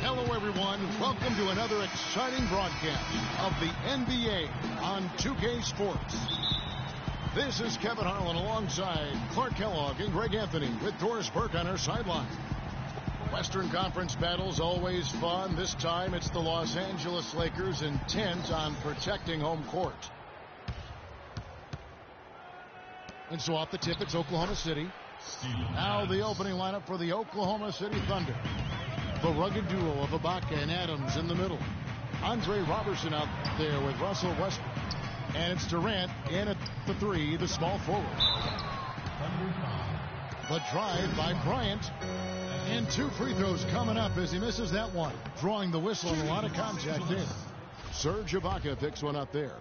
Hello, everyone. Welcome to another exciting broadcast of the NBA on 2K Sports. This is Kevin Harlan alongside Clark Kellogg and Greg Anthony with Doris Burke on our sideline. Western Conference battles always fun. This time it's the Los Angeles Lakers intent on protecting home court. And so off the tip, it's Oklahoma City. Now the opening lineup for the Oklahoma City Thunder. The rugged duo of Ibaka and Adams in the middle. Andre Robertson out there with Russell Westbrook. And it's Durant in at the three, the small forward. The drive by Bryant. And two free throws coming up as he misses that one. Drawing the whistle and a lot of contact there. Serge Ibaka picks one up there.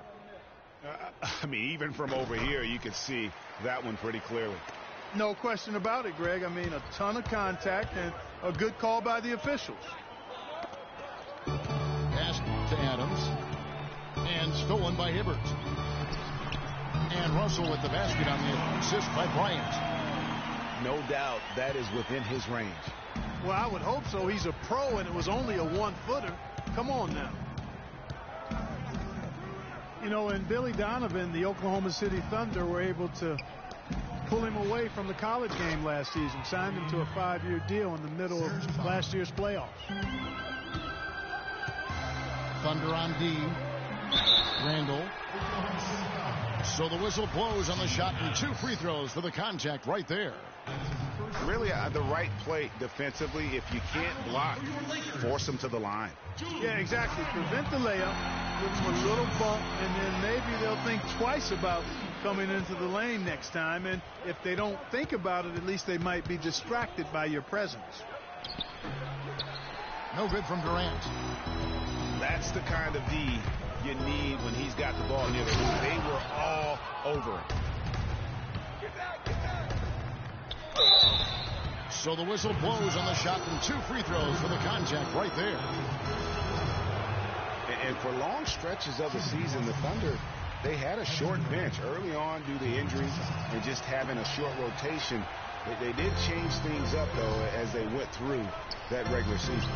I mean, even from over here, you can see that one pretty clearly. No question about it, Greg. I mean, a ton of contact and a good call by the officials. Pass to Adams. And stolen by Hibbert. And Russell with the basket on the assist by Bryant. No doubt that is within his range. Well, I would hope so. He's a pro, and it was only a one-footer. Come on now. You know, and Billy Donovan, the Oklahoma City Thunder, were able to pull him away from the college game last season, signed him to a 5-year deal in the middle of last year's playoffs. Thunder on D. Randall. So the whistle blows on the shot and two free throws for the contact right there. Really the right play defensively. If you can't block, force them to the line. Yeah, exactly. Prevent the layup, give them a little bump, and then maybe they'll think twice about coming into the lane next time. And if they don't think about it, at least they might be distracted by your presence. No good from Durant. That's the kind of D you need when he's got the ball near the rim. They were all over him. So the whistle blows on the shot and two free throws for the contact right there. And for long stretches of the season, the Thunder, they had a short bench early on due to injuries and just having a short rotation. They did change things up, though, as they went through that regular season.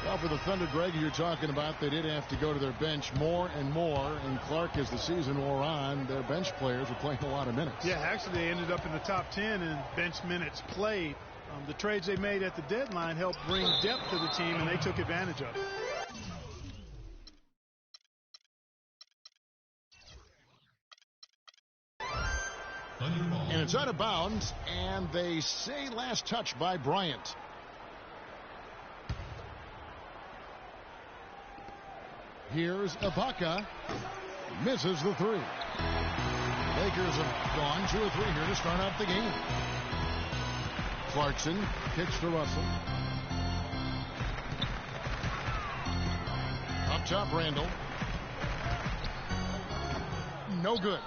Well, for the Thunder, Greg, you're talking about, they did have to go to their bench more and more. And Clark, as the season wore on, their bench players were playing a lot of minutes. Yeah, actually, they ended up in the top 10 in bench minutes played. The trades they made at the deadline helped bring depth to the team, and they took advantage of it. And it's out of bounds, and they say last touch by Bryant. Here's Ibaka. Misses the three. Lakers have gone 2 or 3 here to start out the game. Clarkson kicks to Russell. Up top, Randall. No good.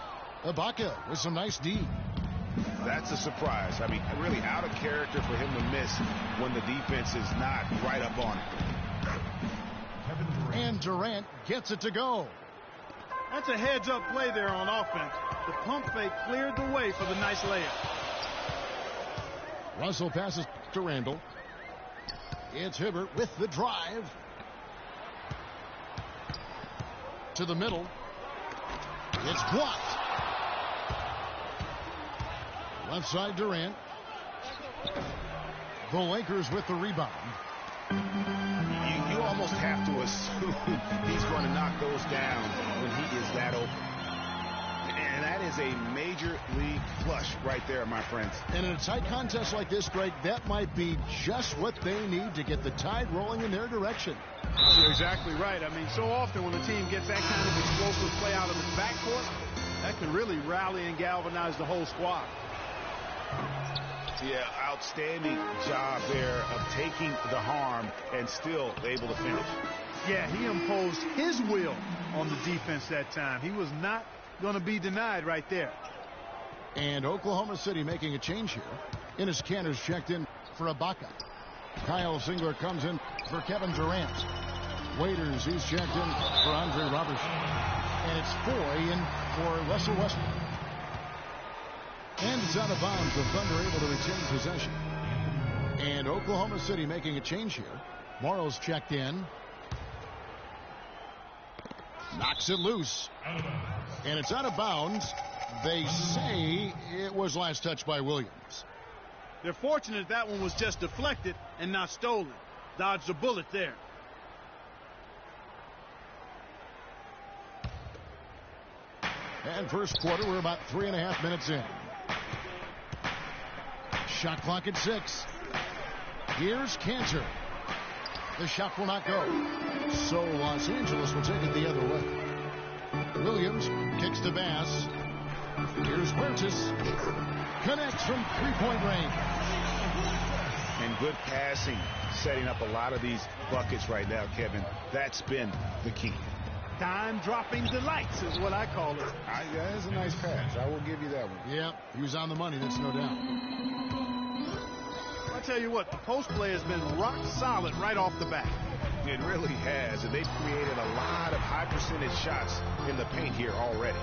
Ibaka with some nice D. That's a surprise. I mean, really out of character for him to miss when the defense is not right up on it. And Durant gets it to go. That's a heads-up play there on offense. The pump fake cleared the way for the nice layup. Russell passes to Randall. It's Hibbert with the drive. To the middle. It's blocked. Left side, Durant. The Lakers with the rebound. You almost have to assume he's going to knock those down when he is that open. And that is a major league flush right there, my friends. And in a tight contest like this, Greg, that might be just what they need to get the tide rolling in their direction. You're exactly right. I mean, so often when the team gets that kind of explosive play out of its backcourt, that can really rally and galvanize the whole squad. Yeah, outstanding job there of taking the harm and still able to finish. Yeah, he imposed his will on the defense that time. He was not going to be denied right there. And Oklahoma City making a change here. Enes Kanter's checked in for Ibaka. Kyle Singler comes in for Kevin Durant. Waiters, he's checked in for Andre Robertson. And it's Foy in for Russell Westbrook. And it's out of bounds. The Thunder able to retain possession. And Oklahoma City making a change here. Morrow's checked in. Knocks it loose. And it's out of bounds. They say it was last touched by Williams. They're fortunate that one was just deflected and not stolen. Dodged a bullet there. And first quarter, we're about 3.5 minutes in. Shot clock at 6. Here's Cantor. The shot will not go. So Los Angeles will take it the other way. Williams kicks to Bass. Here's Burtis. Connects from three-point range. And good passing, setting up a lot of these buckets right now, Kevin. That's been the key. Dime-dropping delights is what I call it. That's a nice pass. I will give you that one. Yeah, he was on the money, that's no doubt. I tell you what, the post play has been rock solid right off the bat. It really has, and they've created a lot of high-percentage shots in the paint here already.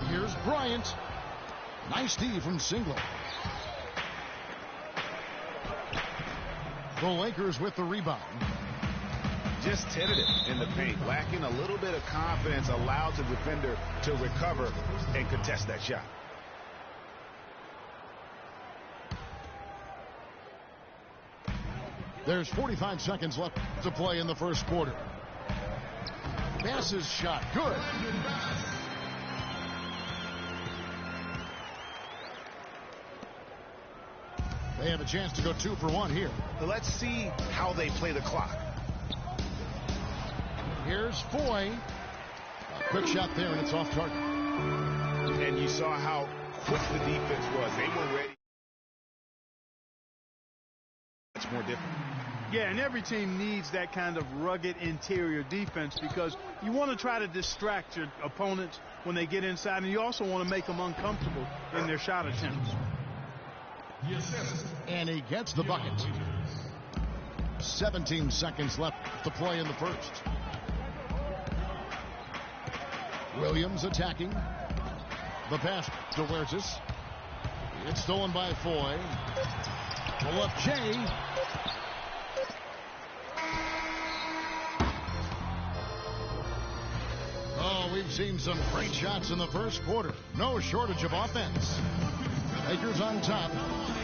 Here's Bryant. Nice D from Singler. The Lakers with the rebound. Just tentative in the paint, lacking a little bit of confidence, allowed the defender to recover and contest that shot. There's 45 seconds left to play in the first quarter. Bass's shot, good. They have a chance to go 2 for 1 here. So let's see how they play the clock. Here's Foy. A quick shot there, and it's off target. And you saw how quick the defense was. They were ready. Much more different. Yeah, and every team needs that kind of rugged interior defense because you want to try to distract your opponents when they get inside, and you also want to make them uncomfortable in their shot attempts. And he gets the bucket. 17 seconds left to play in the first. Williams attacking. The pass to Huertas. It's stolen by Foy. Pull up Jay. Oh, we've seen some great shots in the first quarter. No shortage of offense. Lakers on top.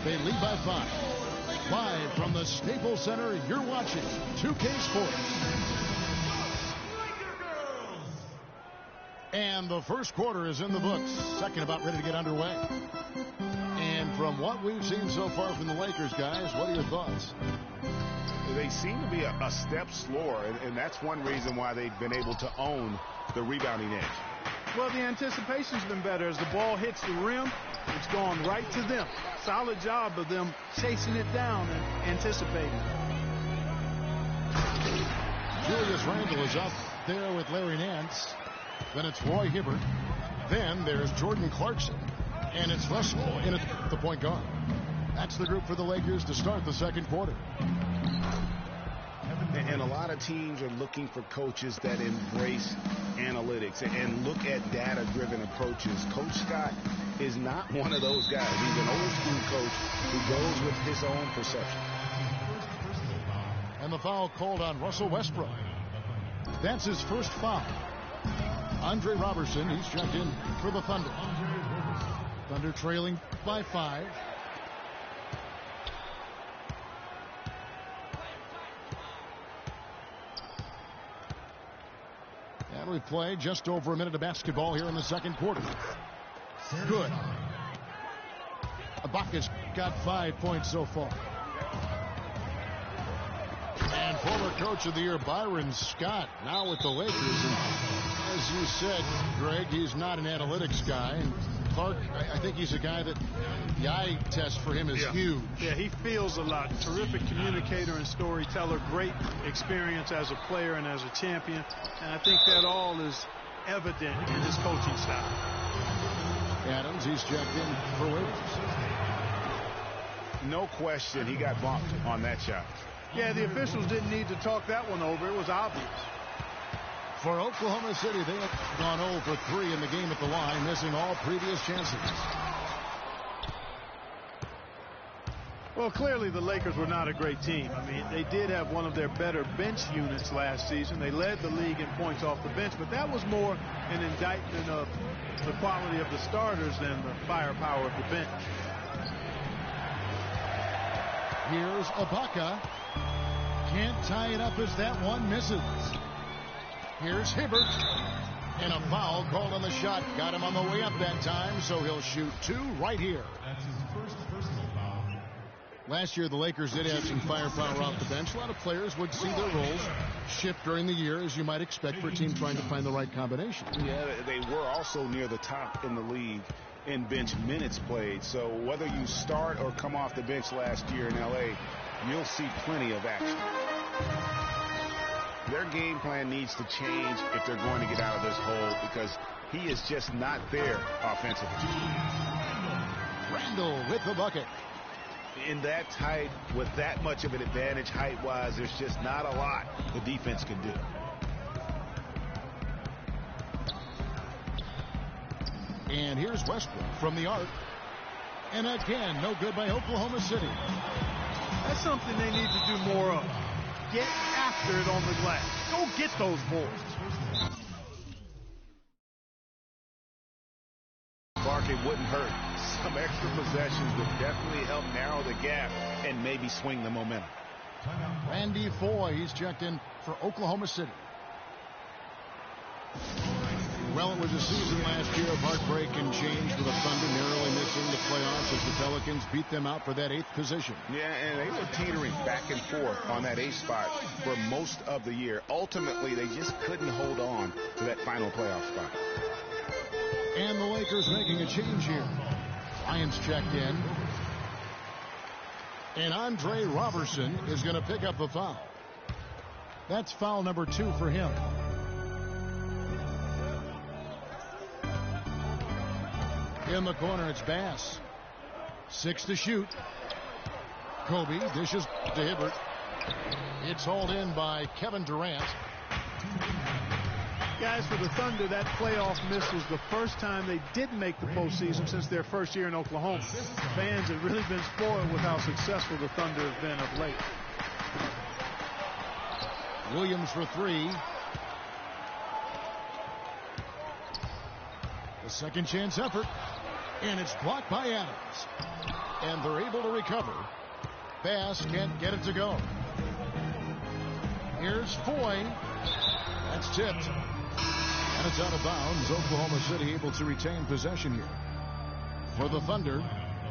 They lead by 5. Live from the Staples Center, you're watching 2K Sports. And the first quarter is in the books. Second about ready to get underway. And from what we've seen so far from the Lakers, guys, what are your thoughts? They seem to be a step slower, and that's one reason why they've been able to own the rebounding edge. Well, the anticipation's been better. As the ball hits the rim, it's gone right to them. Solid job of them chasing it down and anticipating. Julius Randle is up there with Larry Nance. Then it's Roy Hibbert. Then there's Jordan Clarkson. And it's Les Paul in at the point guard. That's the group for the Lakers to start the second quarter. And a lot of teams are looking for coaches that embrace analytics and look at data-driven approaches. Coach Scott is not one of those guys. He's an old-school coach who goes with his own perception. And the foul called on Russell Westbrook. That's his first foul. Andre Robertson, he's checked in for the Thunder. Thunder trailing by 5. And we've played just over a minute of basketball here in the second quarter. Good. Ibaka's got 5 points so far. And former coach of the year, Byron Scott, now with the Lakers. And as you said, Greg, he's not an analytics guy. And Clark, I think he's a guy that the eye test for him is huge. Yeah, he feels a lot. Terrific communicator and storyteller. Great experience as a player and as a champion. And I think that all is evident in his coaching style. Adams, he's checked in for waivers. No question, he got bumped on that shot. Yeah, the officials didn't need to talk that one over. It was obvious. For Oklahoma City, they have gone 0 for 3 in the game at the line, missing all previous chances. Well, clearly the Lakers were not a great team. I mean, they did have one of their better bench units last season. They led the league in points off the bench, but that was more an indictment of the quality of the starters than the firepower of the bench. Here's Ibaka. Can't tie it up as that one misses. Here's Hibbert. And a foul called on the shot. Got him on the way up that time, so he'll shoot 2 right here. That's his first personal foul. Last year, the Lakers did have some firepower off the bench. A lot of players would see their roles shift during the year, as you might expect for a team trying to find the right combination. Yeah, they were also near the top in the league in bench minutes played. So whether you start or come off the bench last year in L.A., you'll see plenty of action. Their game plan needs to change if they're going to get out of this hole, because he is just not there offensively. Randall with the bucket. In that tight, with that much of an advantage height-wise, there's just not a lot the defense can do. And here's Westbrook from the arc. And again, no good by Oklahoma City. That's something they need to do more of. Get after it on the glass. Go get those balls. Clark, it wouldn't hurt. Some extra possessions would definitely help narrow the gap and maybe swing the momentum. Randy Foye, he's checked in for Oklahoma City. Well, it was a season last year of heartbreak and change, with the Thunder narrowly missing the playoffs as the Pelicans beat them out for that 8th position. Yeah, and they were teetering back and forth on that 8th spot for most of the year. Ultimately, they just couldn't hold on to that final playoff spot. And the Lakers making a change here. Lions checked in. And Andre Robertson is going to pick up the foul. That's foul number 2 for him. In the corner, it's Bass. 6 to shoot. Kobe dishes to Hibbert. It's hauled in by Kevin Durant. Guys, for the Thunder, that playoff miss was the first time they didn't make the postseason since their first year in Oklahoma. Fans have really been spoiled with how successful the Thunder have been of late. Williams for 3. The second chance effort. And it's blocked by Adams. And they're able to recover. Bass can't get it to go. Here's Foye. That's tipped. And it's out of bounds. Oklahoma City able to retain possession here. For the Thunder,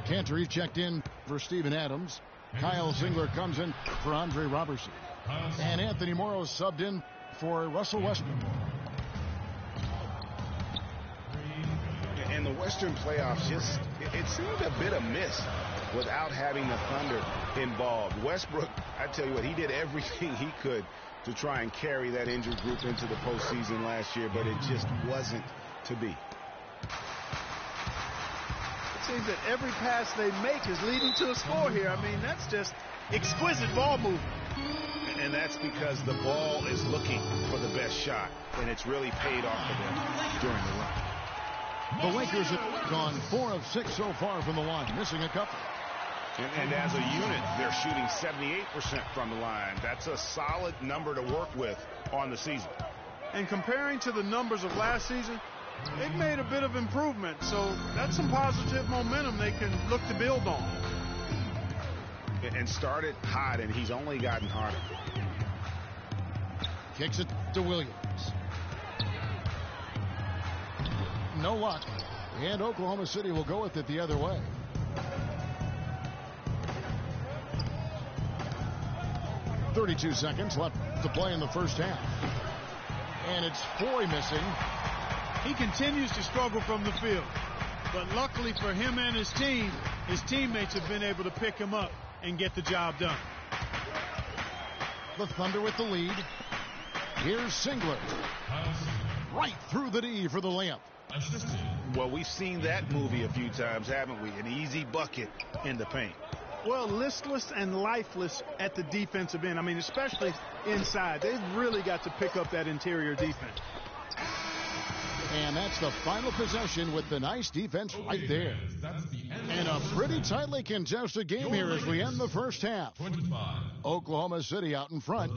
Cantor checked in for Steven Adams. Kyle Singler comes in for Andre Robertson. And Anthony Morrow subbed in for Russell Westbrook. And the Western playoffs just, it seemed a bit amiss without having the Thunder involved. Westbrook, I tell you what, he did everything he could to try and carry that injured group into the postseason last year, but it just wasn't to be. It seems that every pass they make is leading to a score here. I mean, that's just exquisite ball movement. And that's because the ball is looking for the best shot, and it's really paid off for them during the run. The Lakers have gone 4 of 6 so far from the line, missing a couple. And as a unit, they're shooting 78% from the line. That's a solid number to work with on the season. And comparing to the numbers of last season, they've made a bit of improvement. So that's some positive momentum they can look to build on. And started hot, and he's only gotten harder. Kicks it to Williams. No luck. And Oklahoma City will go with it the other way. .32 seconds left to play in the first half. And it's Foye missing. He continues to struggle from the field. But luckily for him and his team, his teammates have been able to pick him up and get the job done. The Thunder with the lead. Here's Singler. Right through the D for the layup. Well, we've seen that movie a few times, haven't we? An easy bucket in the paint. Well, listless and lifeless at the defensive end. I mean, especially inside. They've really got to pick up that interior defense. And that's the final possession with the nice defense right there. And a pretty tightly contested game here as we end the first half. Oklahoma City out in front.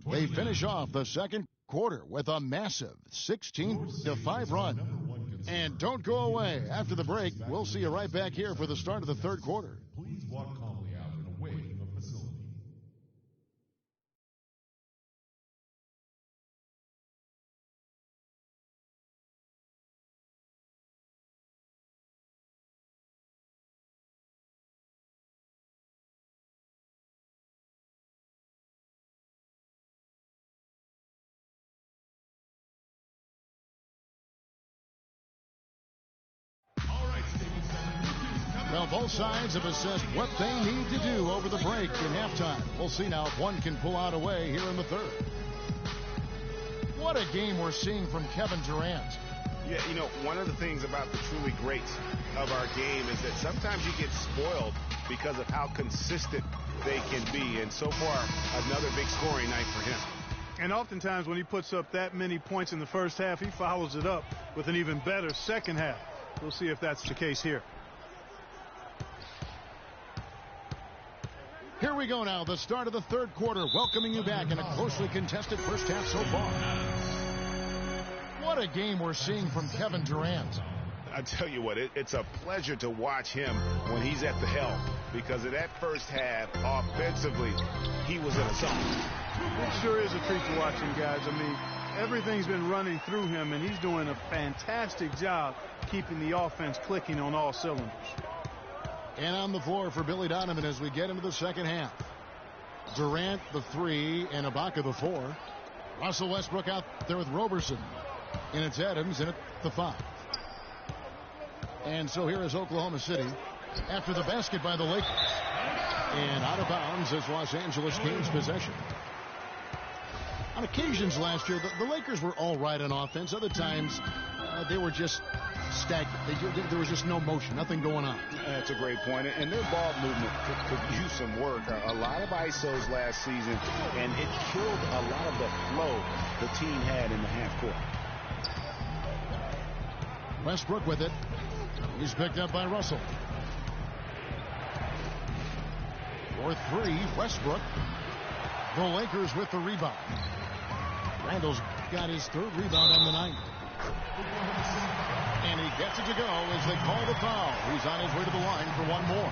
They finish off the second quarter with a massive 16-5 run. And don't go away. After the break, we'll see you right back here for the start of the third quarter. Please walk calmly out and away from the facility. Well, both sides have assessed what they need to do over the break in halftime. We'll see now if one can pull out a way here in the third. What a game we're seeing from Kevin Durant. Yeah, you know, one of the things about the truly greats of our game is that sometimes you get spoiled because of how consistent they can be. And so far, another big scoring night for him. And oftentimes when he puts up that many points in the first half, he follows it up with an even better second half. We'll see if that's the case here. Here we go now, the start of the third quarter, welcoming you back in a closely contested first half so far. What a game we're seeing from Kevin Durant. I tell you what, it's a pleasure to watch him when he's at the helm, because in that first half, offensively, he was in a zone. It sure is a treat to watch him, guys. I mean, everything's been running through him, and he's doing a fantastic job keeping the offense clicking on all cylinders. And on the floor for Billy Donovan as we get into the second half. Durant, the 3, and Ibaka, the 4. Russell Westbrook out there with Roberson. And it's Adams in at the 5. And so here is Oklahoma City after the basket by the Lakers. And out of bounds is Los Angeles Kings possession. On occasions last year, the Lakers were all right on offense. Other times, they were just stagnant. There was just no motion, nothing going on. That's a great point. And their ball movement could use some work. A lot of ISOs last season, and it killed a lot of the flow the team had in the half court. Westbrook with it. He's picked up by Russell. For 3, Westbrook. The Lakers with the rebound. Randall's got his 3rd rebound on the night. And he gets it to go as they call the foul. He's on his way to the line for one more.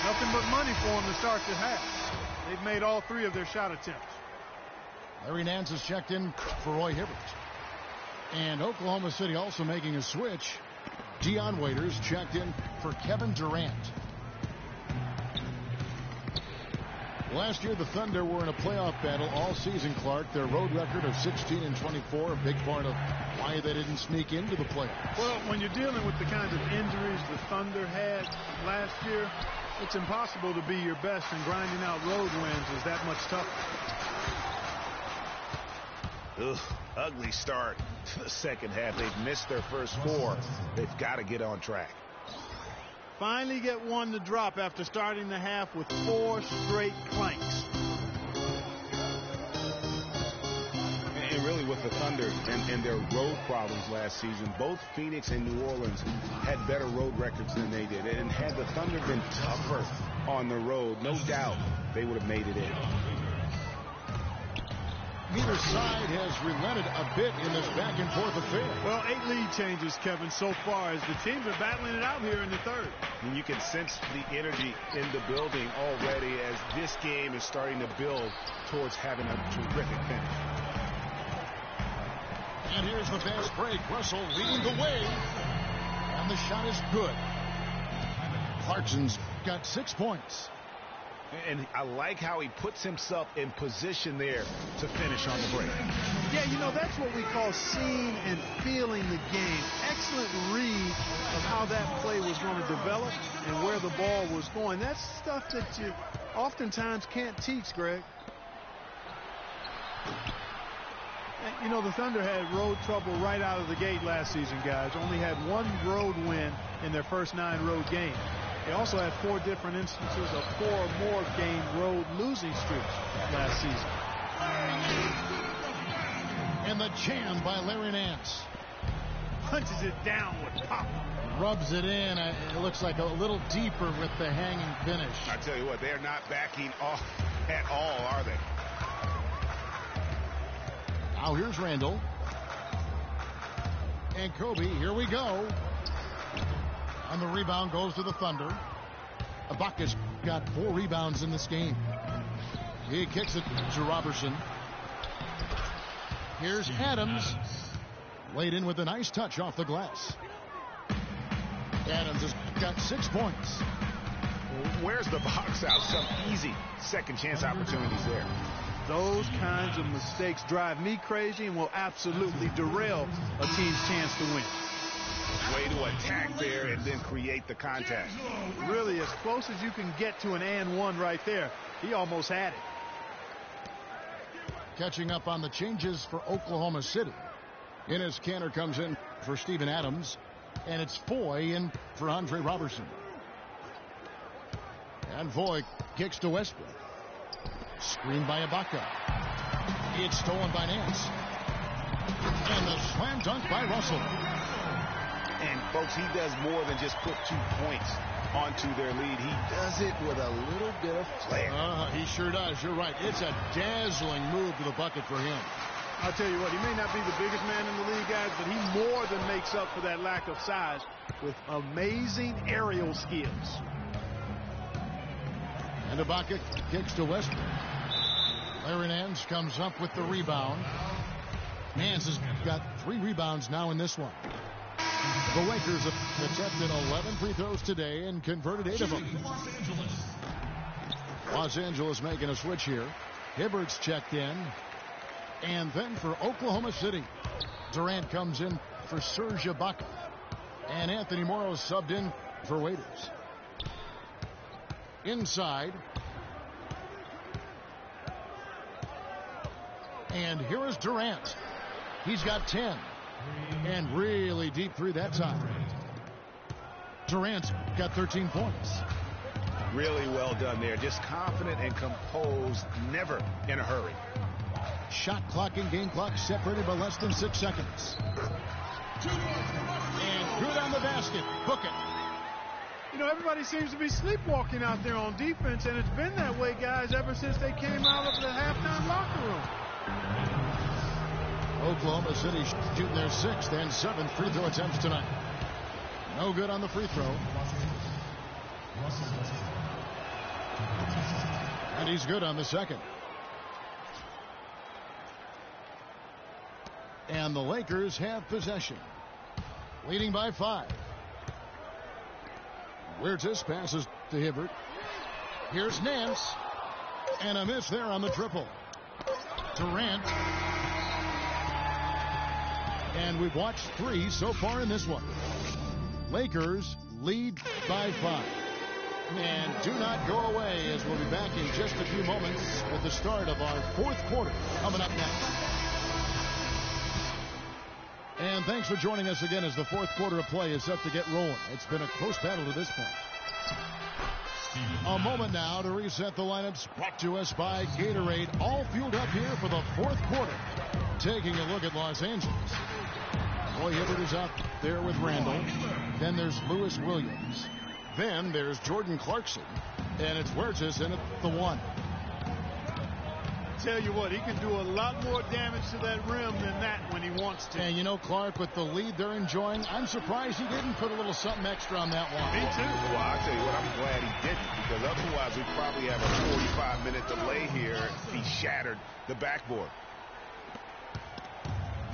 Nothing but money for him to start the half. They've made all 3 of their shot attempts. Larry Nance has checked in for Roy Hibbert. And Oklahoma City also making a switch. Dion Waiters checked in for Kevin Durant. Last year, the Thunder were in a playoff battle all season, Clark. Their road record of 16-24, a big part of why they didn't sneak into the playoffs. Well, when you're dealing with the kinds of injuries the Thunder had last year, it's impossible to be your best, and grinding out road wins is that much tougher. Ugh, ugly start to the second half. They've missed their first 4. They've got to get on track. Finally get one to drop after starting the half with 4 straight clanks. And really with the Thunder and their road problems last season, both Phoenix and New Orleans had better road records than they did. And had the Thunder been tougher on the road, no doubt they would have made it in. Neither side has relented a bit in this back-and-forth affair. Well, 8 lead changes, Kevin, so far as the teams are battling it out here in the third. And you can sense the energy in the building already as this game is starting to build towards having a terrific finish. And here's the fast break. Russell leading the way. And the shot is good. Clarkson's got 6 points. And I like how he puts himself in position there to finish on the break. Yeah, you know, that's what we call seeing and feeling the game. Excellent read of how that play was going to develop and where the ball was going. That's stuff that you oftentimes can't teach, Greg. You know, the Thunder had road trouble right out of the gate last season, guys. Only had 1 road win in their first 9 road games. They also had 4 different instances of 4 or more game road losing streaks last season. And the jam by Larry Nance. Punches it down with pop. Rubs it in. It looks like a little deeper with the hanging finish. I tell you what, they're not backing off at all, are they? Now here's Randall. And Kobe, here we go. And the rebound goes to the Thunder. Ibaka's got 4 rebounds in this game. He kicks it to Robertson. Here's Adams. Laid in with a nice touch off the glass. Adams has got 6 points. Where's the box out? Some easy second chance opportunities there. Those kinds of mistakes drive me crazy and will absolutely derail a team's chance to win. Way to attack there and then create the contact. Really, as close as you can get to an and one right there. He almost had it. Catching up on the changes for Oklahoma City. Enes Kanter comes in for Steven Adams. And it's Foy in for Andre Robertson. And Foy kicks to Westbrook. Screened by Ibaka. It's stolen by Nance. And the slam dunk by Russell. And folks, he does more than just put 2 points onto their lead. He does it with a little bit of flair. He sure does. You're right. It's a dazzling move to the bucket for him. I'll tell you what, he may not be the biggest man in the league, guys, but he more than makes up for that lack of size with amazing aerial skills. And Ibaka kicks to Westbrook. Larry Nance comes up with the rebound. Nance has got 3 rebounds now in this one. The Lakers have attempted 11 free throws today and converted 8 of them. Los Angeles making a switch here. Hibbert's checked in. And then for Oklahoma City, Durant comes in for Serge Ibaka. And Anthony Morrow subbed in for Waiters. Inside. And here is Durant. He's got 10. And really deep 3 that time. Durant's got 13 points. Really well done there. Just confident and composed, never in a hurry. Shot clock and game clock separated by less than 6 seconds. And good on the basket. Book it. You know, everybody seems to be sleepwalking out there on defense, and it's been that way, guys, ever since they came out of the halftime locker room. Oklahoma City shooting their 6th and 7th free throw attempts tonight. No good on the free throw. And he's good on the 2nd. And the Lakers have possession. Leading by 5. Huertas passes to Hibbert. Here's Nance. And a miss there on the triple. Durant. And we've watched 3 so far in this one. Lakers lead by 5. And do not go away, as we'll be back in just a few moments with the start of our 4th quarter coming up next. And thanks for joining us again as the 4th quarter of play is set to get rolling. It's been a close battle to this point. A moment now to reset the lineups, brought to us by Gatorade, all fueled up here for the 4th quarter. Taking a look at Los Angeles. Roy Hibbert is out there with Randall. Then there's Lewis Williams. Then there's Jordan Clarkson. And it's Huertas in at the 1. Tell you what, he can do a lot more damage to that rim than that when he wants to. And you know, Clark, with the lead they're enjoying, I'm surprised he didn't put a little something extra on that one. Me too. Well, I tell you what, I'm glad he didn't, because otherwise we probably have a 45-minute delay here if he shattered the backboard.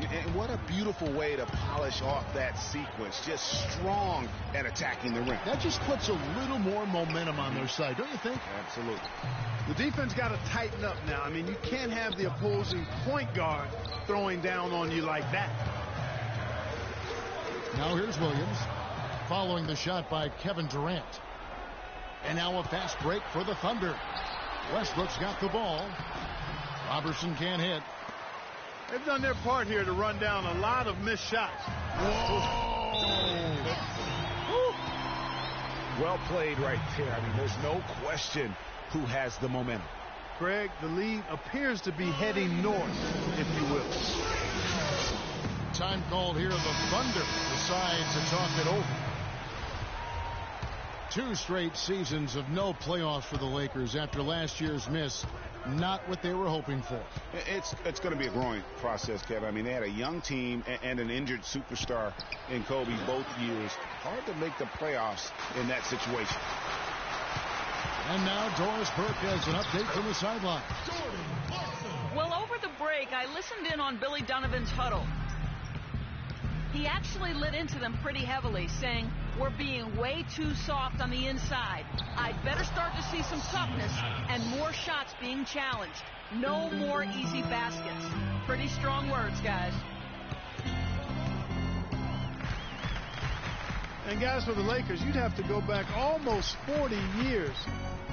And what a beautiful way to polish off that sequence. Just strong at attacking the rim. That just puts a little more momentum on their side, don't you think? Absolutely. The defense got to tighten up now. I mean, you can't have the opposing point guard throwing down on you like that. Now here's Williams, following the shot by Kevin Durant. And now a fast break for the Thunder. Westbrook's got the ball. Robertson can't hit. They've done their part here to run down a lot of missed shots. Whoa! Well played right there. I mean, there's no question who has the momentum. Greg, the lead appears to be heading north, if you will. Time called here. The Thunder decides to talk it over. 2 straight seasons of no playoffs for the Lakers after last year's miss. Not what they were hoping for. It's going to be a growing process, Kevin. I mean, they had a young team and an injured superstar in Kobe both years. Hard to make the playoffs in that situation. And now Doris Burke has an update from the sideline. Well, over the break, I listened in on Billy Donovan's huddle. He actually lit into them pretty heavily, saying, "We're being way too soft on the inside. I'd better start to see some toughness and more shots being challenged. No more easy baskets." Pretty strong words, guys. And guys, for the Lakers, you'd have to go back almost 40 years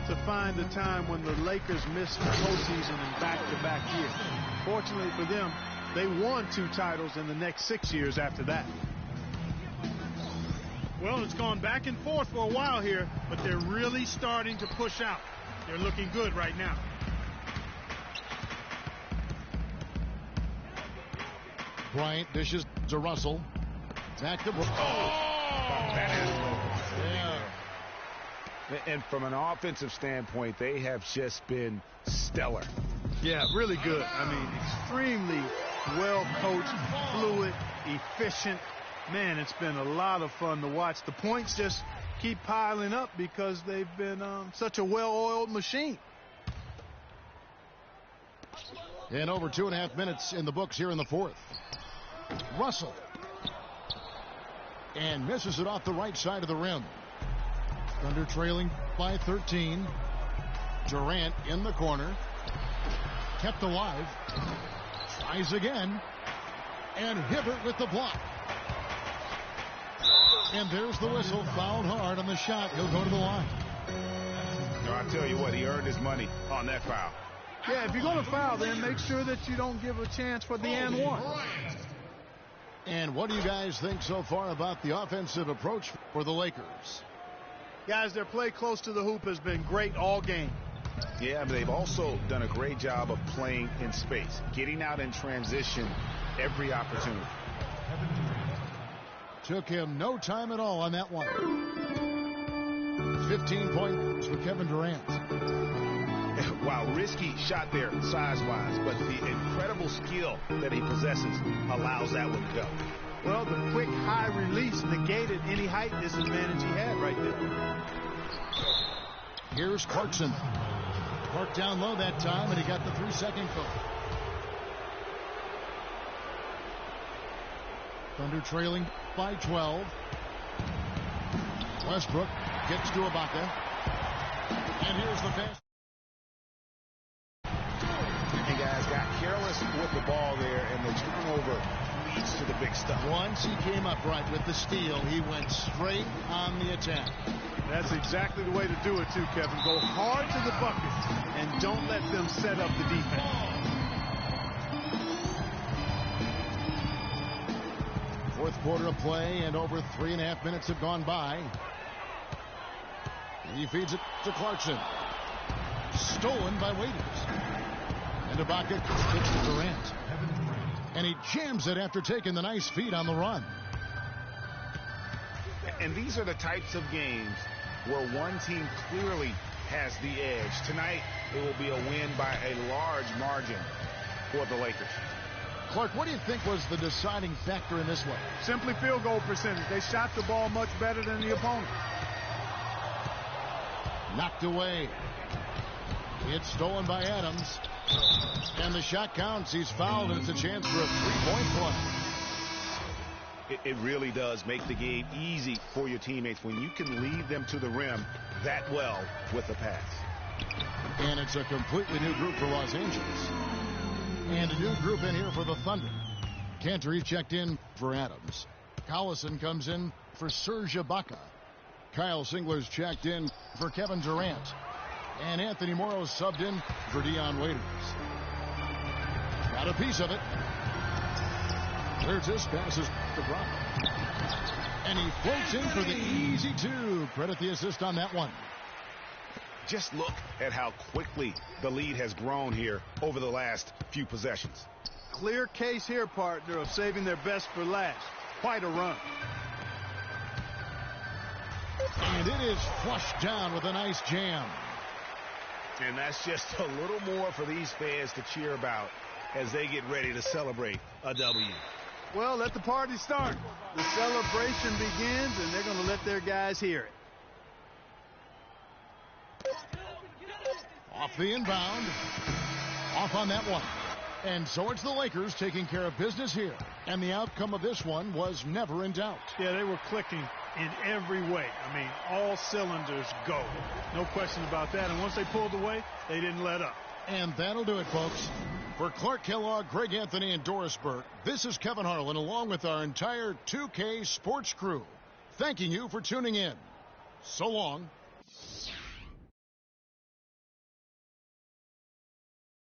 to find a time when the Lakers missed the postseason in back-to-back years. Fortunately for them, they won 2 titles in the next 6 years after that. Well, it's gone back and forth for a while here, but they're really starting to push out. They're looking good right now. Bryant dishes to Russell. Back to Brooks. Yeah. And from an offensive standpoint, they have just been stellar. Yeah, really good. I mean, extremely well coached, fluid, efficient. Man, it's been a lot of fun to watch. The points just keep piling up because they've been such a well-oiled machine. And over 2.5 minutes in the books here in the 4th. Russell. And misses it off the right side of the rim. Thunder trailing by 13. Durant in the corner. Kept alive. Tries again. And Hibbert with the block. And there's the whistle. Fouled hard on the shot. He'll go to the line. No, I tell you what, he earned his money on that foul. Yeah, if you're going to foul, then make sure that you don't give a chance for the and one. And what do you guys think so far about the offensive approach for the Lakers? Guys, their play close to the hoop has been great all game. Yeah, but they've also done a great job of playing in space, getting out in transition every opportunity. Took him no time at all on that one. 15 points for Kevin Durant. Wow, risky shot there size-wise, but the incredible skill that he possesses allows that one to go. Well, the quick high release negated any height disadvantage he had right there. Here's Clarkson. Clark down low that time, and he got the 3-second call. Thunder trailing by 12. Westbrook gets to Ibaka. And here's the pass. And guys got careless with the ball there, and the turnover leads to the big stuff. Once he came upright with the steal, he went straight on the attack. That's exactly the way to do it, too, Kevin. Go hard to the bucket and don't let them set up the defense. Fourth quarter of play, and over 3.5 minutes have gone by. He feeds it to Clarkson. Stolen by Waiters. And Ibaka gets to Durant. And he jams it after taking the nice feed on the run. And these are the types of games where one team clearly has the edge. Tonight, it will be a win by a large margin for the Lakers. Clark, what do you think was the deciding factor in this one? Simply field goal percentage. They shot the ball much better than the opponent. Knocked away. It's stolen by Adams. And the shot counts. He's fouled, and it's a chance for a three-point play. It really does make the game easy for your teammates when you can lead them to the rim that well with a pass. And it's a completely new group for Los Angeles. And a new group in here for the Thunder. Cantor checked in for Adams. Collison comes in for Serge Ibaka. Kyle Singler's checked in for Kevin Durant. And Anthony Morrow subbed in for Dion Waiters. Got a piece of it. Curtis passes to Brown. And he floats in for the easy two. Credit the assist on that one. Just look at how quickly the lead has grown here over the last few possessions. Clear case here, partner, of saving their best for last. Quite a run. And it is flushed down with a nice jam. And that's just a little more for these fans to cheer about as they get ready to celebrate a W. Well, let the party start. The celebration begins, and they're going to let their guys hear it. Off the inbound. Off on that one. And so it's the Lakers taking care of business here. And the outcome of this one was never in doubt. Yeah, they were clicking in every way. I mean, all cylinders go. No question about that. And once they pulled away, they didn't let up. And that'll do it, folks. For Clark Kellogg, Greg Anthony, and Doris Burke, this is Kevin Harlan along with our entire 2K Sports crew, thanking you for tuning in. So long.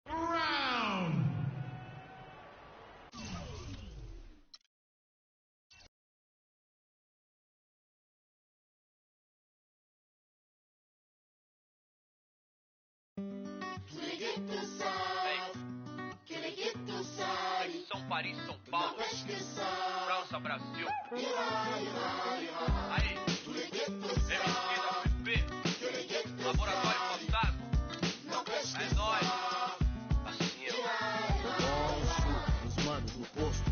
Round. São Paris, São Paulo, França, Brasil. Aí, MC da UFP, Laboratório Fantasma. É nóis. Assim, os manos no posto,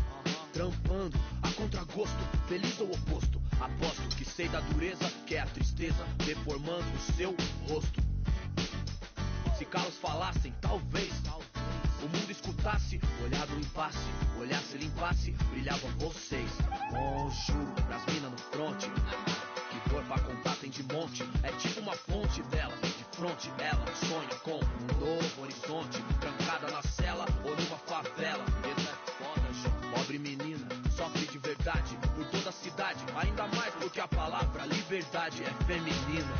trampando a contragosto, feliz ou oposto. Aposto que sei da dureza, que é a tristeza deformando o seu rosto. Se calos falassem, talvez o mundo escutasse, olhar do impasse, olhar se limpasse, brilhavam vocês. Juro, pras minas no fronte, que for pra contar tem de monte. É tipo uma fonte dela, de fronte ela sonha com um novo horizonte, trancada na cela ou numa favela. Essa é foda, João. Pobre menina, sofre de verdade por toda a cidade, ainda mais porque a palavra liberdade é feminina.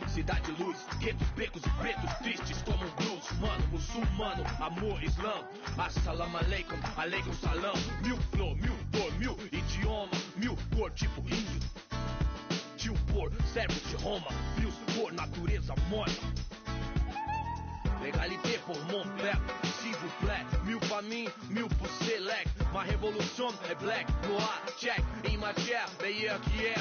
Cidade luz, guetos, becos e pretos tristes como um blues. Mano, muçulmano, amor, islã. Assalamu alaikum, alaikum salam. Mil flor, mil cor, mil idioma, mil cor tipo índio. Tio por, servos de Roma, frios por natureza morta. Legalité pour mon père, s'il vous plaît. Mil pra mim, mil pour select. Ma révolution é black, noir, check. Em matière, meilleur que hier.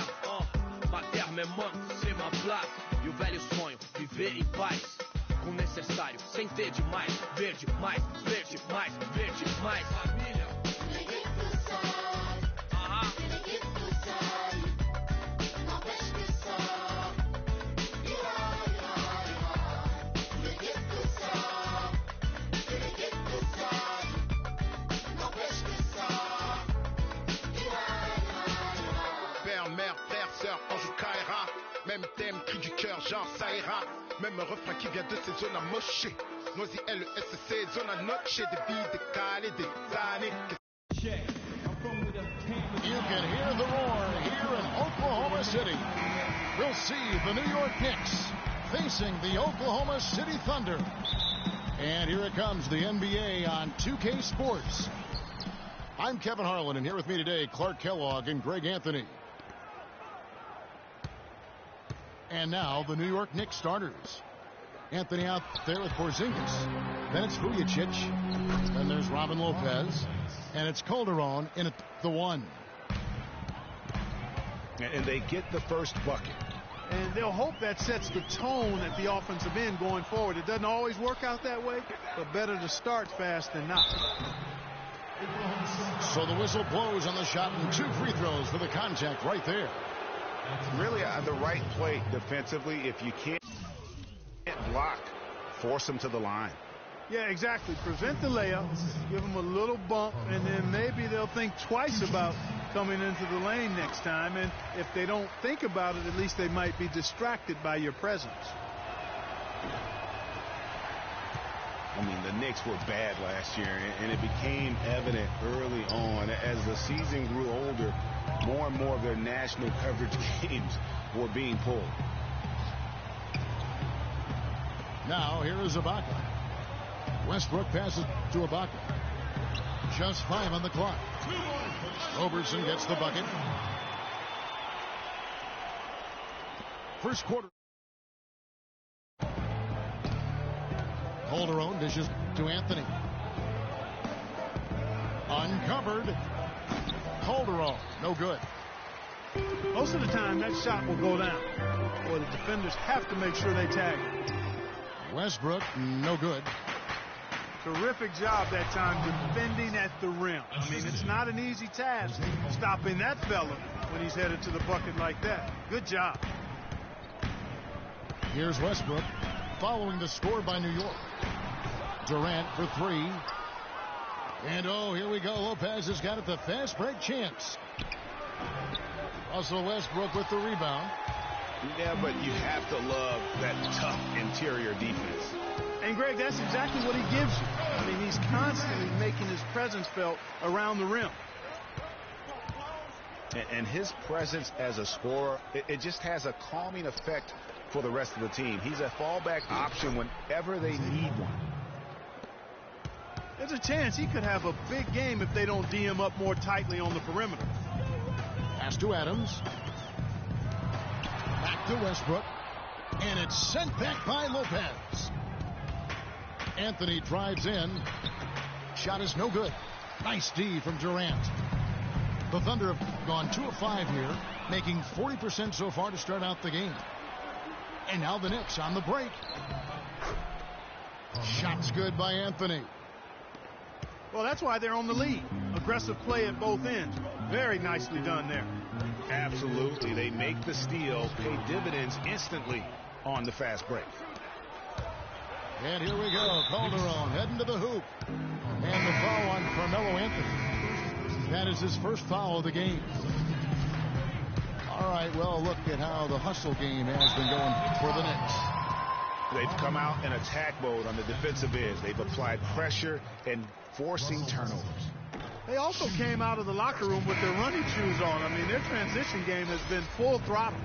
Ma terre me manque, c'est ma place. E o velho sonho, viver em paz. Com o necessário, sem ter demais. Verde, mais, verde, mais, verde, mais. Família. Père, mère, frère, sœur, ange Kaira. Même thème, cri du cœur, genre ça ira. Même refrain qui vient de ces zones amochées. Noisy LESC, zone à noche. Des vies décalées, des années. You can hear the roar here in Oklahoma City. We'll see the New York Knicks facing the Oklahoma City Thunder. And here it comes, the NBA on 2K Sports. I'm Kevin Harlan, and here with me today, Clark Kellogg and Greg Anthony. And now the New York Knicks starters. Anthony out there with Porzingis. Then it's Vujacic. Then there's Robin Lopez. And it's Calderon in at the one. And they get the first bucket. And they'll hope that sets the tone at the offensive end going forward. It doesn't always work out that way, but better to start fast than not. So the whistle blows on the shot and 2 free throws for the contact right there. Really the right play defensively. If you can't block, force them to the line. Yeah, exactly. Prevent the layup, give them a little bump, and then maybe they'll think twice about coming into the lane next time. And if they don't think about it, at least they might be distracted by your presence. I mean, the Knicks were bad last year, and it became evident early on. As the season grew older, more and more of their national coverage games were being pulled. Now, here is Ibaka. Westbrook passes to Ibaka. Just 5 on the clock. Roberson gets the bucket. First quarter. Calderon dishes to Anthony. Uncovered. Calderon, no good. Most of the time, that shot will go down. Or the defenders have to make sure they tag it. Westbrook, no good. Terrific job that time defending at the rim. I mean, it's not an easy task stopping that fella when he's headed to the bucket like that. Good job. Here's Westbrook following the score by New York. Durant for 3. And oh, here we go. Lopez has got it, the fast break chance. Russell Westbrook with the rebound. Yeah, but you have to love that tough interior defense. And, Greg, that's exactly what he gives you. I mean, he's constantly making his presence felt around the rim. And his presence as a scorer, it just has a calming effect for the rest of the team. He's a fallback option whenever they need one. There's a chance he could have a big game if they don't D him up more tightly on the perimeter. Pass to Adams. Back to Westbrook. And it's sent back by Lopez. Anthony drives in. Shot is no good. Nice D from Durant. The Thunder have gone 2 of 5 here, making 40% so far to start out the game. And now the Knicks on the break. Shot's good by Anthony. Well, that's why they're on the lead. Aggressive play at both ends. Very nicely done there. Absolutely. They make the steal, pay dividends instantly on the fast break. And here we go. Calderon heading to the hoop. And the foul on Carmelo Anthony. That is his first foul of the game. All right, well, look at how the hustle game has been going for the Knicks. They've come out in attack mode on the defensive end. They've applied pressure and forcing turnovers. They also came out of the locker room with their running shoes on. I mean, their transition game has been full throttle.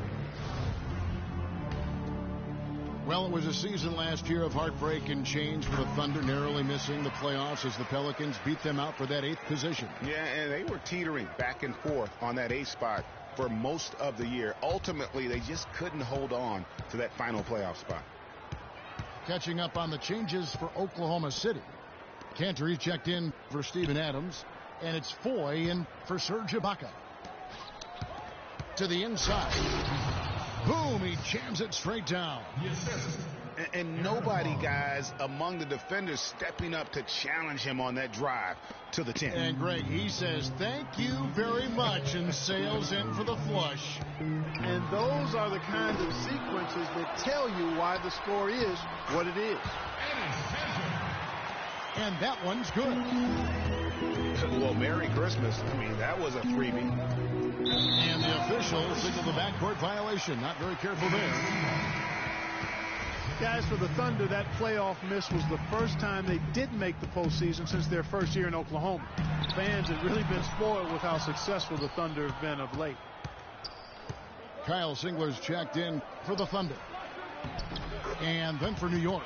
Well, it was a season last year of heartbreak and change for the Thunder, narrowly missing the playoffs as the Pelicans beat them out for that 8th position. Yeah, and they were teetering back and forth on that 8th spot for most of the year. Ultimately, they just couldn't hold on to that final playoff spot. Catching up on the changes for Oklahoma City. Cantor checked in for Steven Adams, and it's Foy in for Serge Ibaka. To the inside. Boom, he jams it straight down. And nobody, guys, among the defenders stepping up to challenge him on that drive to the 10. And, Greg, he says thank you very much and sails in for the flush. And those are the kinds of sequences that tell you why the score is what it is. And that one's good. Well, Merry Christmas. I mean, that was a freebie. And the official signaled the backcourt violation. Not very careful there. Guys, for the Thunder, that playoff miss was the first time they didn't make the postseason since their first year in Oklahoma. Fans have really been spoiled with how successful the Thunder have been of late. Kyle Singler's checked in for the Thunder. And then for New York,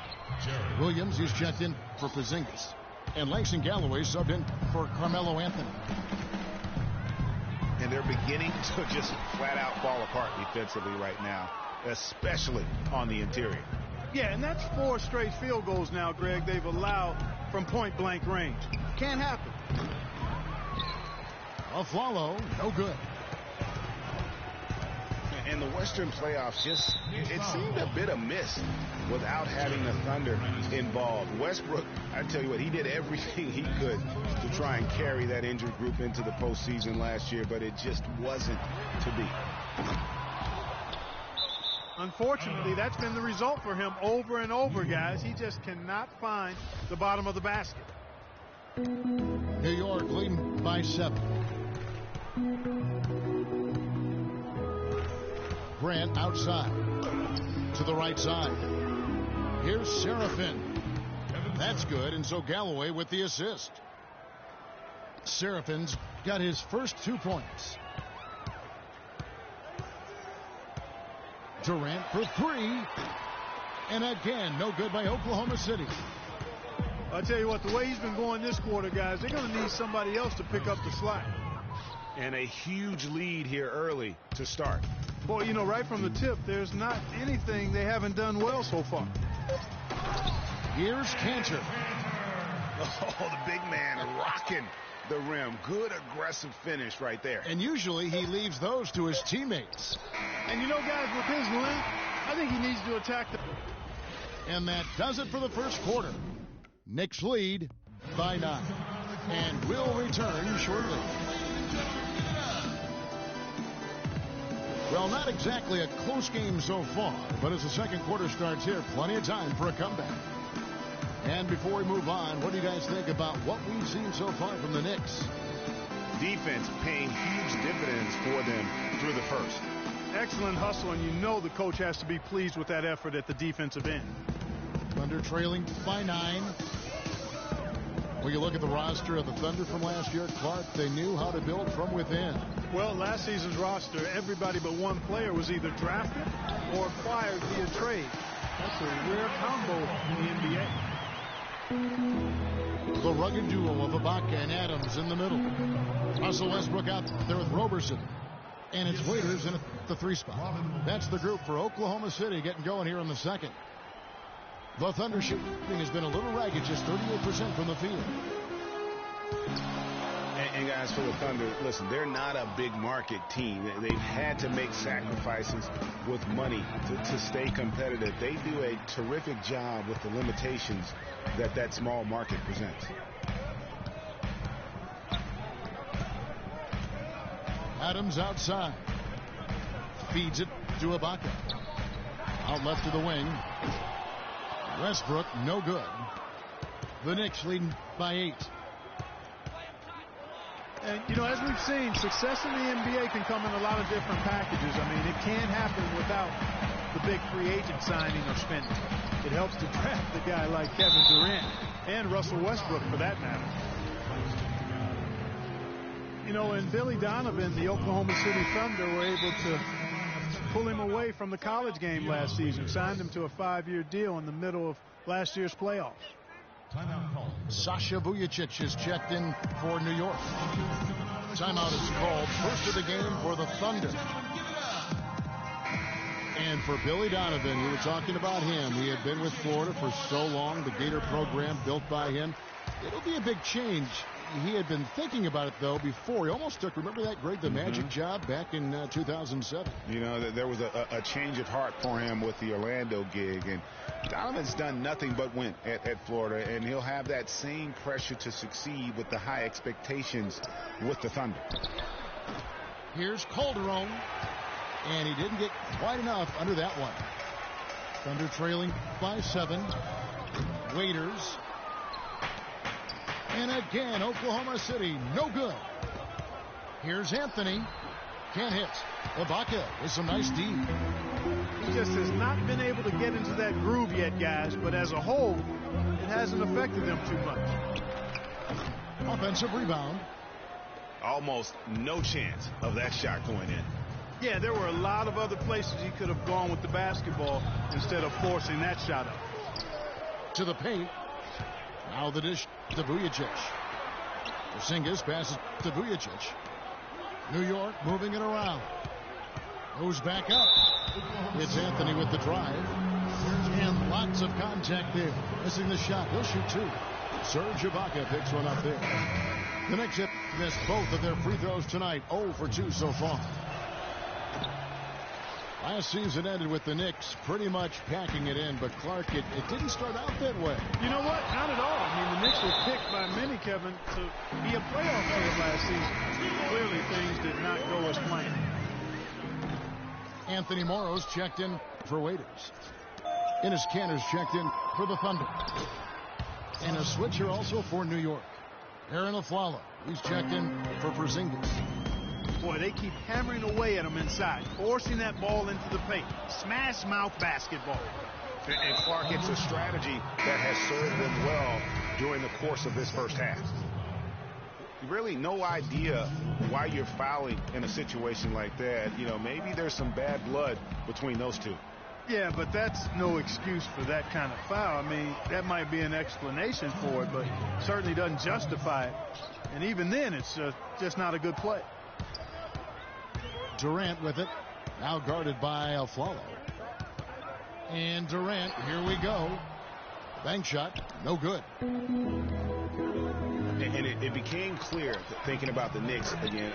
Williams is checked in for Porzingis. And Langston Galloway subbed in for Carmelo Anthony. And they're beginning to just flat out fall apart defensively right now, especially on the interior. Yeah, and that's 4 straight field goals now, Greg, they've allowed from point-blank range. Can't happen. Afflalo, no good. And the Western playoffs just, it seemed a bit amiss without having the Thunder involved. Westbrook, I tell you what, he did everything he could to try and carry that injured group into the postseason last year, but it just wasn't to be. Unfortunately, that's been the result for him over and over, guys. He just cannot find the bottom of the basket. New York leading by 7. Grant outside to the right side. Here's Seraphin. That's good, and so Galloway with the assist. Serafin's got his first 2 points. Durant for 3. And again, no good by Oklahoma City. I'll tell you what, the way he's been going this quarter, guys, they're going to need somebody else to pick up the slack. And a huge lead here early to start. Boy, you know, right from the tip, there's not anything they haven't done well so far. Here's Cantor. Oh, the big man rocking the rim. Good aggressive finish right there. And usually he leaves those to his teammates. And you know, guys, with his length, I think he needs to attack the... And that does it for the first quarter. Knicks lead by 9. And we'll return shortly. Well, not exactly a close game so far, but as the second quarter starts here, plenty of time for a comeback. And before we move on, what do you guys think about what we've seen so far from the Knicks? Defense paying huge dividends for them through the first. Excellent hustle, and you know the coach has to be pleased with that effort at the defensive end. Thunder trailing by 9. When you look at the roster of the Thunder from last year, Clark, they knew how to build from within. Well, last season's roster, everybody but one player was either drafted or acquired via trade. That's a rare combo in the NBA. The rugged duo of Ibaka and Adams in the middle. Russell Westbrook out there with Roberson. And it's Waiters in the 3 spot. That's the group for Oklahoma City getting going here in the second. The Thunder shooting has been a little ragged, just 38% from the field. And guys, for the Thunder, listen, they're not a big market team. They've had to make sacrifices with money to stay competitive. They do a terrific job with the limitations that small market presents. Adams outside. Feeds it to Ibaka. Out left to the wing. Westbrook, no good. The Knicks leading by 8. And, you know, as we've seen, success in the NBA can come in a lot of different packages. I mean, it can't happen without the big free agent signing or spending. It helps to draft a guy like Kevin Durant and Russell Westbrook, for that matter. You know, and Billy Donovan, the Oklahoma City Thunder, were able to pull him away from the college game last season, signed him to a 5-year deal in the middle of last year's playoffs. Sasha Vujacic is checked in for New York. Timeout is called. First of the game for the Thunder. And for Billy Donovan, we were talking about him. He had been with Florida for so long, the Gator program built by him. It'll be a big change. He had been thinking about it, though, before. He almost took, remember that, Greg, the Magic job back in 2007? You know, there was a change of heart for him with the Orlando gig. And Donovan's done nothing but win at Florida, and he'll have that same pressure to succeed with the high expectations with the Thunder. Here's Calderon, and he didn't get quite enough under that one. Thunder trailing by 7. Waiters. And again, Oklahoma City, no good. Here's Anthony. Can't hit. Ibaka with some nice D. He just has not been able to get into that groove yet, guys, but as a whole, it hasn't affected them too much. Offensive rebound. Almost no chance of that shot going in. Yeah, there were a lot of other places he could have gone with the basketball instead of forcing that shot up. To the paint. Now the dish to Vujacic. Porzingis passes to Vujacic. New York moving it around. Goes back up. It's Anthony with the drive. And lots of contact there. Missing the shot. He'll shoot 2. Serge Ibaka picks one up there. The Knicks have missed both of their free throws tonight. 0 for 2 so far. Last season ended with the Knicks pretty much packing it in, but Clark, it didn't start out that way. You know what? Not at all. I mean, the Knicks were picked by many, Kevin, to be a playoff team last season. Clearly, things did not go as planned. Anthony Morrow's checked in for Waiters. Enes Kanter's checked in for the Thunder. And a switcher also for New York. Aaron Aflalo, he's checked in for Porzingis. Boy, they keep hammering away at him inside, forcing that ball into the paint. Smash mouth basketball. And Clark, it's a strategy that has served them well during the course of this first half. Really no idea why you're fouling in a situation like that. You know, maybe there's some bad blood between those two. Yeah, but that's no excuse for that kind of foul. I mean, that might be an explanation for it, but certainly doesn't justify it. And even then, it's just not a good play. Durant with it. Now guarded by Afflalo. And Durant, here we go. Bank shot, no good. And it became clear, thinking about the Knicks again,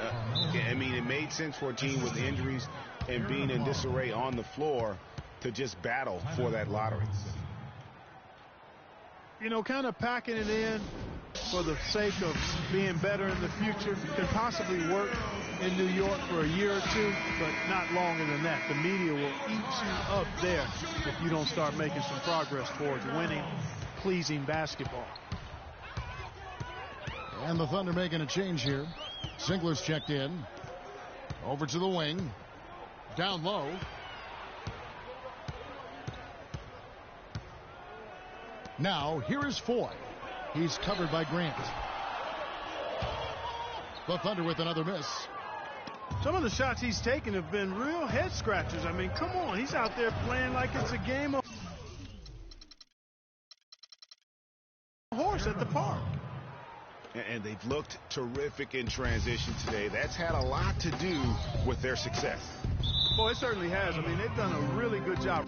I mean, it made sense for a team with injuries and being in disarray on the floor to just battle for that lottery. You know, kind of packing it in for the sake of being better in the future could possibly work in New York for a year or two, but not longer than that. The media will eat you up there if you don't start making some progress towards winning, pleasing basketball. And the Thunder making a change here. Singler's checked in. Over to the wing. Down low. Now, here is Foy. He's covered by Grant. The Thunder with another miss. Some of the shots he's taken have been real head scratchers. I mean, come on. He's out there playing like it's a game of horse at the park. And they've looked terrific in transition today. That's had a lot to do with their success. Boy, it certainly has. I mean, they've done a really good job.